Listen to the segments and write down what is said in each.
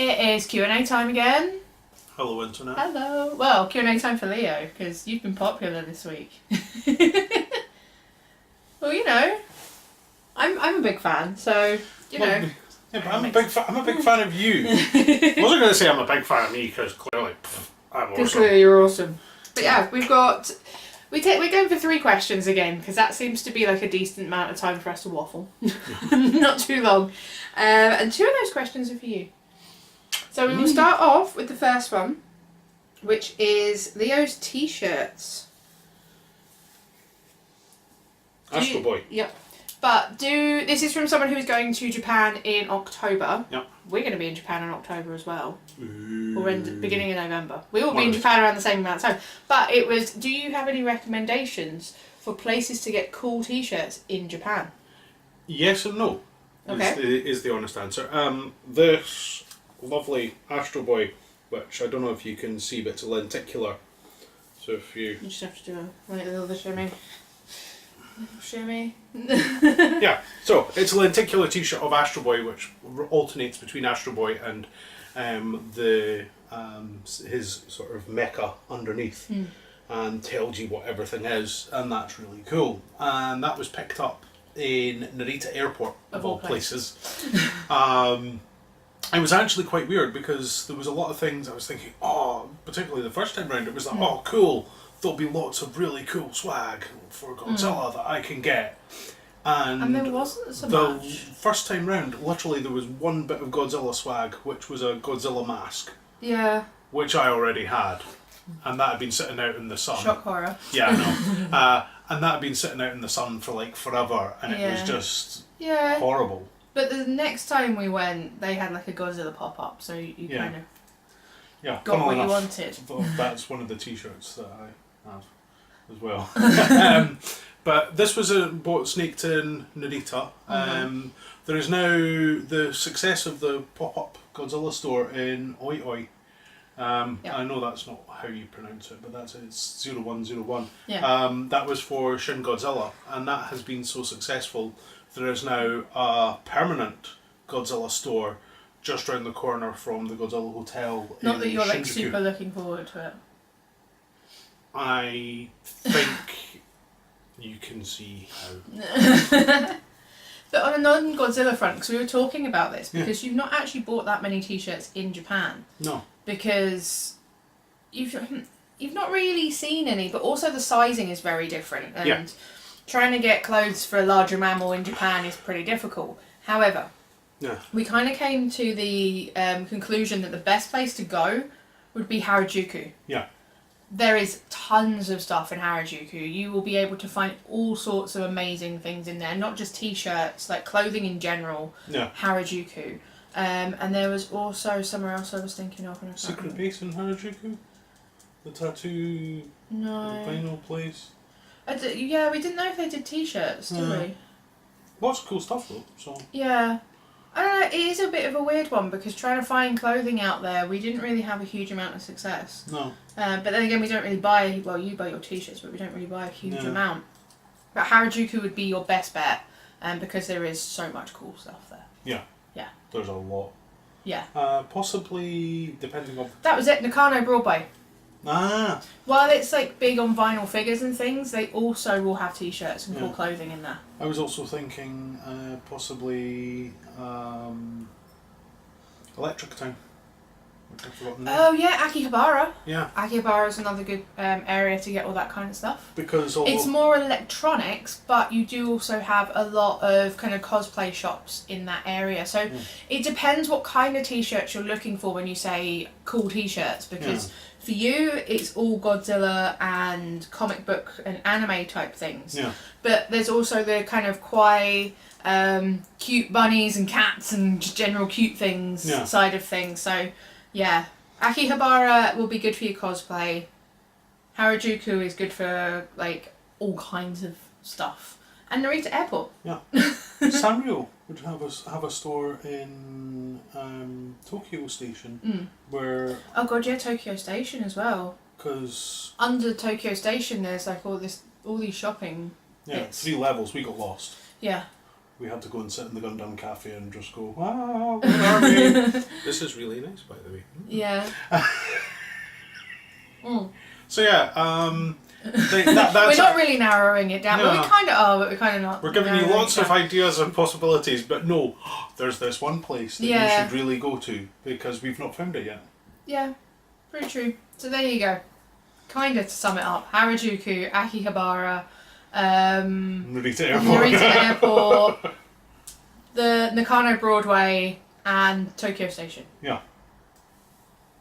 It is Q&A time again. Hello, Internet. Hello. Well, Q&A time for Leo, because you've been popular this week. Well, you know, I'm a big fan, so, you know. Yeah, but I'm a big fan of you. I wasn't going to say I'm a big fan of me, because clearly, I'm Because awesome. clearly you're awesome. But yeah, we're going for 3 questions again, because that seems to be like a decent amount of time for us to waffle. Not too long. And 2 of those questions are for you. So we will start off with the first one, which is Leo's T-shirts. Astro Boy. Yep. But this is from someone who's going to Japan in October. Yep. We're going to be in Japan in October as well. Ooh. Or in the beginning of November. We will be in Japan around the same amount of time. But it was, do you have any recommendations for places to get cool T-shirts in Japan? Yes and no. Okay. Is the honest answer. This lovely Astro Boy, which I don't know if you can see, but it's a lenticular. So if you... You just have to do a little shimmy. Shimmy. Yeah, so it's a lenticular T-shirt of Astro Boy, which alternates between Astro Boy and his sort of mecha underneath, and tells you what everything is, and that's really cool. And that was picked up in Narita Airport, of all places. It was actually quite weird because there was a lot of things I was thinking, particularly the first time round, it was like, oh cool, there'll be lots of really cool swag for Godzilla that I can get. And there wasn't so the much. first time round, literally there was one bit of Godzilla swag, which was a Godzilla mask. Yeah. Which I already had. And that had been sitting out in the sun. Shock horror. Yeah, I know. And that had been sitting out in the sun for like forever, and it was just horrible. But the next time we went, they had like a Godzilla pop-up, so you kind of got what you wanted. That's one of the T-shirts that I have as well. But this was a boat snaked in Narita. There is now the success of the pop-up Godzilla store in Oi Oi. I know that's not how you pronounce it, but it's 0101. Yeah. That was for Shin Godzilla, and that has been so successful. There is now a permanent Godzilla store just round the corner from the Godzilla Hotel. Not that you're like Shinjuku. super looking forward to it. I think you can see how. But on a non-Godzilla front, because we were talking about this, because you've not actually bought that many T-shirts in Japan. No. Because you've not really seen any, but also the sizing is very different, and trying to get clothes for a larger mammal in Japan is pretty difficult. However, we kind of came to the conclusion that the best place to go would be Harajuku. Yeah. There is tons of stuff in Harajuku. You will be able to find all sorts of amazing things in there, not just T-shirts, like clothing in general. Yeah. Harajuku. And there was also somewhere else I was thinking of. And I can't Secret remember. Base in Harajuku? The tattoo vinyl place? Yeah, we didn't know if they did T-shirts, did we? Lots of cool stuff though, so... Yeah. I don't know, it is a bit of a weird one because trying to find clothing out there, we didn't really have a huge amount of success. No. But then again, we don't really buy, well, you buy your T-shirts, but we don't really buy a huge amount. But Harajuku would be your best bet because there is so much cool stuff there. Yeah. Yeah. There's a lot. Yeah. Possibly, depending on... That was it, Nakano Broadway. Ah! While it's like big on vinyl figures and things, they also will have T-shirts and cool clothing in there. I was also thinking possibly Electric Town. I've forgotten the name. Oh yeah, Akihabara. Yeah. Akihabara is another good area to get all that kind of stuff. Because it's more electronics, but you do also have a lot of kind of cosplay shops in that area. So it depends what kind of T-shirts you're looking for when you say cool T-shirts, because for you it's all Godzilla and comic book and anime type things. Yeah. But there's also the kind of kawaii, cute bunnies and cats and just general cute things side of things. So yeah, Akihabara will be good for your cosplay. Harajuku is good for like all kinds of stuff. And Narita Airport. Yeah. Sanrio would have a store in Tokyo Station where... Oh god, yeah, Tokyo Station as well. Because... Under Tokyo Station there's like all these shopping bits. 3 levels, we got lost. Yeah. we had to go and sit in the Gundam Cafe and just go, wow, where are we? This is really nice, by the way. Yeah. So yeah, that's we're not really narrowing it down, No. but we kind of are, but we're kind of not. We're giving you narrowing lots it of down. ideas and possibilities, but no, there's this one place that you Yeah. should really go to because we've not found it yet. Yeah, pretty true. So there you go. Kind of to sum it up, Harajuku, Akihabara, Narita Airport. Narita Airport, the Nakano Broadway, and Tokyo Station. Yeah.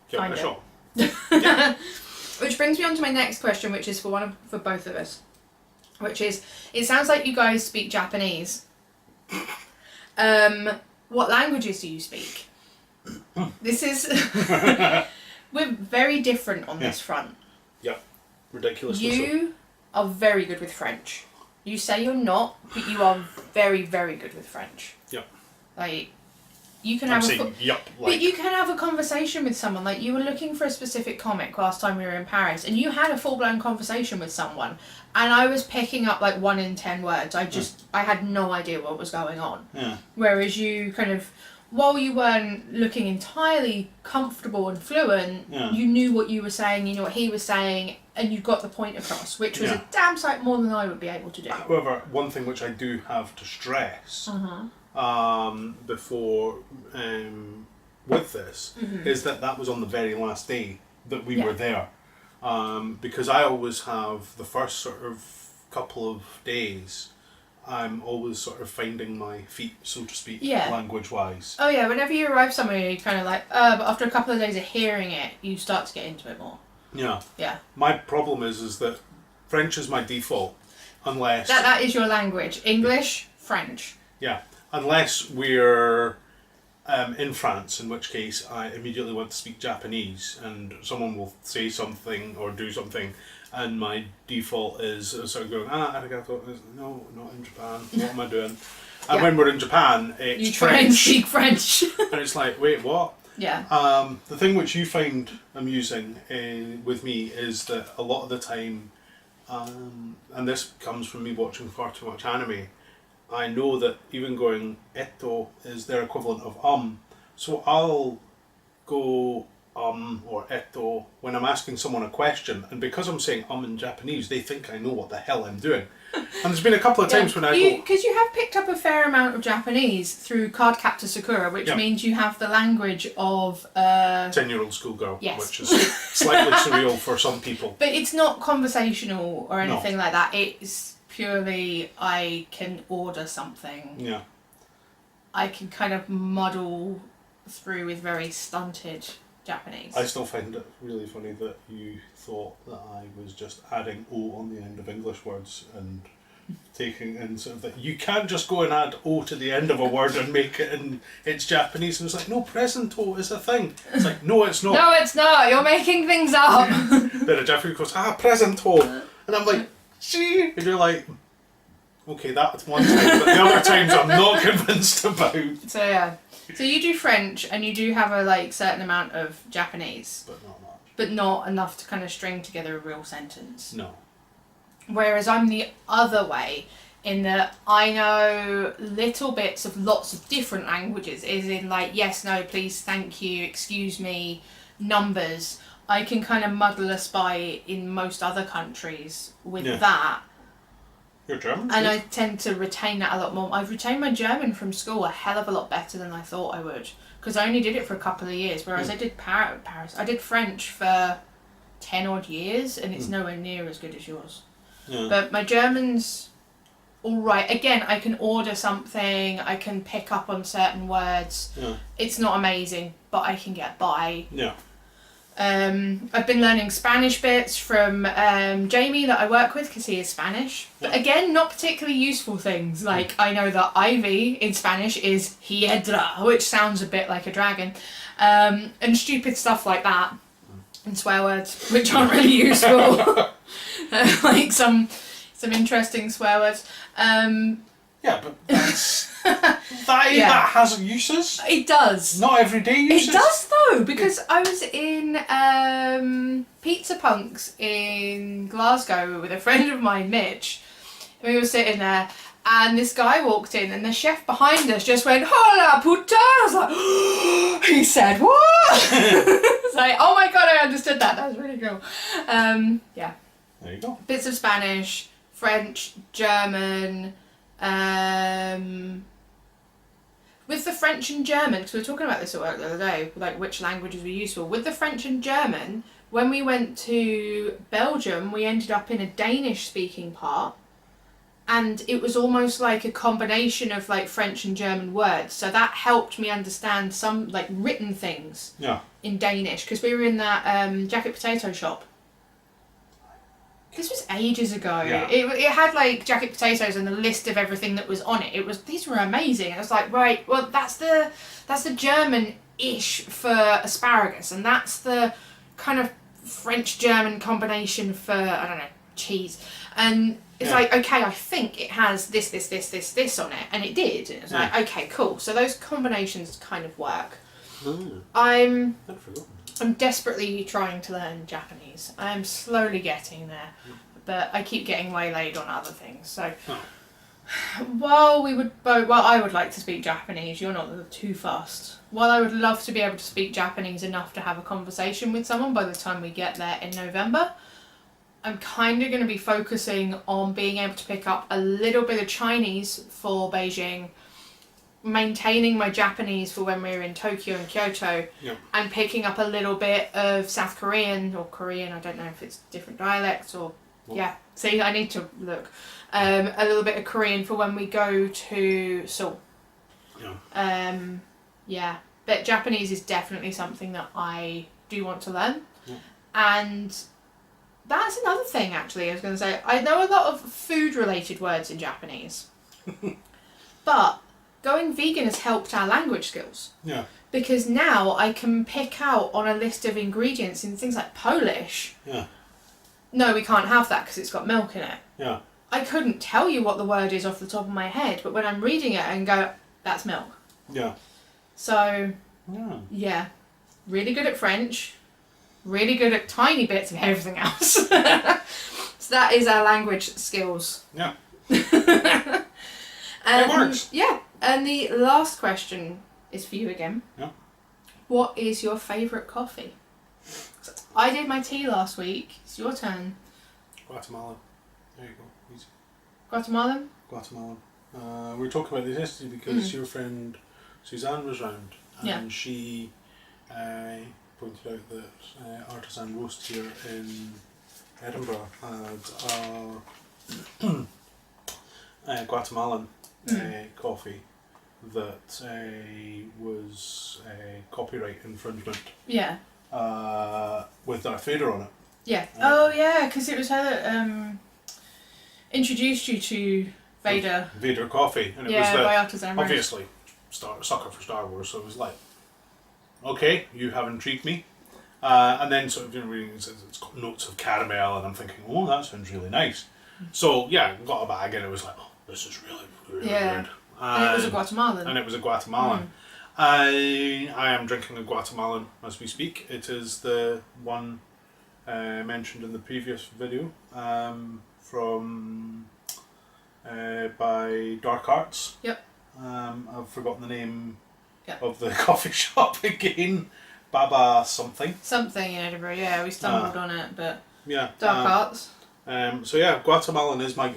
Give it a shot. Which brings me on to my next question, which is for both of us. Which is, it sounds like you guys speak Japanese. What languages do you speak? This is we're very different on this front. Yeah. Ridiculously so. You are very good with French. You say you're not, but you are very, very good with French. Yep. Like, you can I'm have saying yup. Like, but you can have a conversation with someone. Like, you were looking for a specific comic last time we were in Paris, and you had a full-blown conversation with someone, and I was picking up like 1 in 10 words. I had no idea what was going on. Yeah. Whereas you kind of, while you weren't looking entirely comfortable and fluent, you knew what you were saying, you knew what he was saying, and you got the point across, which was a damn sight more than I would be able to do. However, one thing which I do have to stress before with this is that was on the very last day that we were there, because I always have the first sort of couple of days. I'm always sort of finding my feet, so to speak, language-wise. Oh yeah, whenever you arrive somewhere, you kind of like, but after a couple of days of hearing it, you start to get into it more. Yeah. Yeah. My problem is that French is my default, unless... That is your language. English, French. Yeah. Unless we're in France, in which case I immediately want to speak Japanese, and someone will say something or do something, and my default is sort of going, arigato. No, not in Japan. What am I doing? And when we're in Japan, it's you try French. and speak French. And it's like, wait, what? Yeah. The thing which you find amusing with me is that a lot of the time, and this comes from me watching far too much anime, I know that even going eto is their equivalent of so I'll go or eto when I'm asking someone a question, and because I'm saying in Japanese, they think I know what the hell I'm doing. And there's been a couple of times when I go... Because you have picked up a fair amount of Japanese through Cardcaptor Sakura, which means you have the language of... 10-year-old schoolgirl, which is slightly surreal for some people. But it's not conversational or anything like that. It's purely, I can order something. Yeah. I can kind of muddle through with very stunted Japanese. I still find it really funny that you thought that I was just adding O on the end of English words and taking in sort of that you can't just go and add O to the end of a word and make it in it's Japanese. And it's like, no, presento is a thing. It's like, no, it's not. No, it's not. You're making things up. Then a Japanese goes, presento. And I'm like, see? And you're like, okay, that's one time, but the other times I'm not convinced about. So yeah. So you do French and you do have a certain amount of Japanese. But not much. But not enough to kind of string together a real sentence. No. Whereas I'm the other way in that I know little bits of lots of different languages, as in yes, no, please, thank you, excuse me, numbers. I can kind of muddle a spy in most other countries with that. You're German? And I tend to retain that a lot more. I've retained my German from school a hell of a lot better than I thought I would. Because I only did it for a couple of years, whereas I did Paris. I did French for 10 odd years, and it's nowhere near as good as yours. Yeah. But my German's alright. Again, I can order something, I can pick up on certain words. Yeah. It's not amazing, but I can get by. Yeah. I've been learning Spanish bits from Jamie that I work with because he is Spanish. But again, not particularly useful things. Like, I know that ivy in Spanish is hiedra, which sounds a bit like a dragon. And stupid stuff like that. And swear words, which aren't really useful. Like some interesting swear words. Yeah, but that has uses. It does. Not everyday uses. It does though, because I was in Pizza Punks in Glasgow with a friend of mine, Mitch. We were sitting there, And this guy walked in, and the chef behind us just went, "Hola puta!" I was like, he said what? It's like, oh my god, I understood that. That was really cool. Yeah. There you go. Bits of Spanish, French, German. With the French and German, because we were talking about this at work the other day, like which languages were useful. With the French and German, when we went to Belgium, we ended up in a Danish-speaking part, and it was almost like a combination of like French and German words. So that helped me understand some like written things in Danish, because we were in that jacket potato shop. This was ages ago. Yeah. It had like jacket potatoes and the list of everything that was on it. These were amazing. I was like, right, well that's the German-ish for asparagus, and that's the kind of French-German combination for, I don't know, cheese. And it's like, okay, I think it has this on it, and it did. And it's like, okay, cool. So those combinations kind of work. I'm desperately trying to learn Japanese. I am slowly getting there, but I keep getting waylaid on other things. So while I would like to speak Japanese, you're not too fast. While I would love to be able to speak Japanese enough to have a conversation with someone by the time we get there in November, I'm kind of going to be focusing on being able to pick up a little bit of Chinese for Beijing, maintaining my Japanese for when we were in Tokyo and Kyoto, and picking up a little bit of South Korean or Korean, I don't know if it's different dialects or see, I need to look, a little bit of Korean for when we go to Seoul. But Japanese is definitely something that I do want to learn, and that's another thing actually I was going to say. I know a lot of food related words in Japanese but going vegan has helped our language skills. Yeah. Because now I can pick out on a list of ingredients in things like Polish. Yeah. No, we can't have that because it's got milk in it. Yeah. I couldn't tell you what the word is off the top of my head, but when I'm reading it and go, that's milk. Yeah. So, yeah. Really good at French. Really good at tiny bits of everything else. So that is our language skills. Yeah. It works. Yeah. And the last question is for you again. Yeah. What is your favourite coffee? So I did my tea last week. It's your turn. Guatemalan. There you go. Easy. Guatemalan? Guatemalan. We were talking about this yesterday because your friend Suzanne was round, and she pointed out that Artisan Roast here in Edinburgh had Guatemalan coffee that was copyright infringement. Yeah. With Darth Vader on it. Yeah. Oh yeah, because it was her that introduced you to Vader. Vader coffee, and it was by Artisan Roast. Obviously, sucker for Star Wars, so it was like, okay, you have intrigued me. And then sort of reading it says it's got notes of caramel, and I'm thinking, oh, that sounds really nice. So yeah, got a bag, and it was like, oh, this is really good. And it was a Guatemalan. I am drinking a Guatemalan as we speak. It is the one mentioned in the previous video from by Dark Arts. Yep. I've forgotten the name of the coffee shop again. Baba something. Something in Edinburgh, yeah. We stumbled on it, but Dark Arts. So yeah, Guatemalan is my...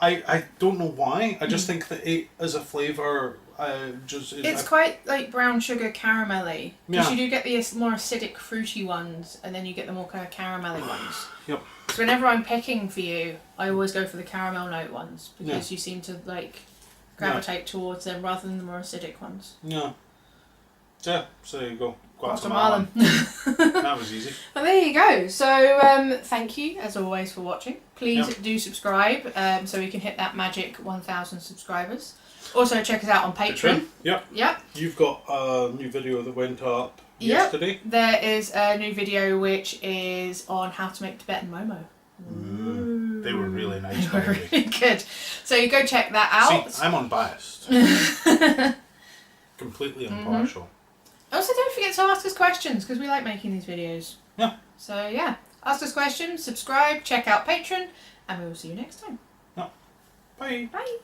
I don't know why. I just think that it as a flavour it's quite like brown sugar caramelly. Because you do get the more acidic fruity ones, and then you get the more kind of caramelly ones. Yep. So whenever I'm picking for you, I always go for the caramel note ones because you seem to like gravitate towards them rather than the more acidic ones. Yeah. Yeah, so there you go. Guatemalan. That was easy. Well, there you go. So thank you as always for watching. Please do subscribe so we can hit that magic 1,000 subscribers. Also check us out on Patreon. Yep. You've got a new video that went up yesterday. There is a new video which is on how to make Tibetan momo. They were really nice. They were really good. So you go check that out. See, I'm unbiased. Completely impartial. Also, don't forget to ask us questions because we like making these videos. Yeah. So yeah, ask us questions, subscribe, check out Patreon, and we will see you next time. Bye. Bye.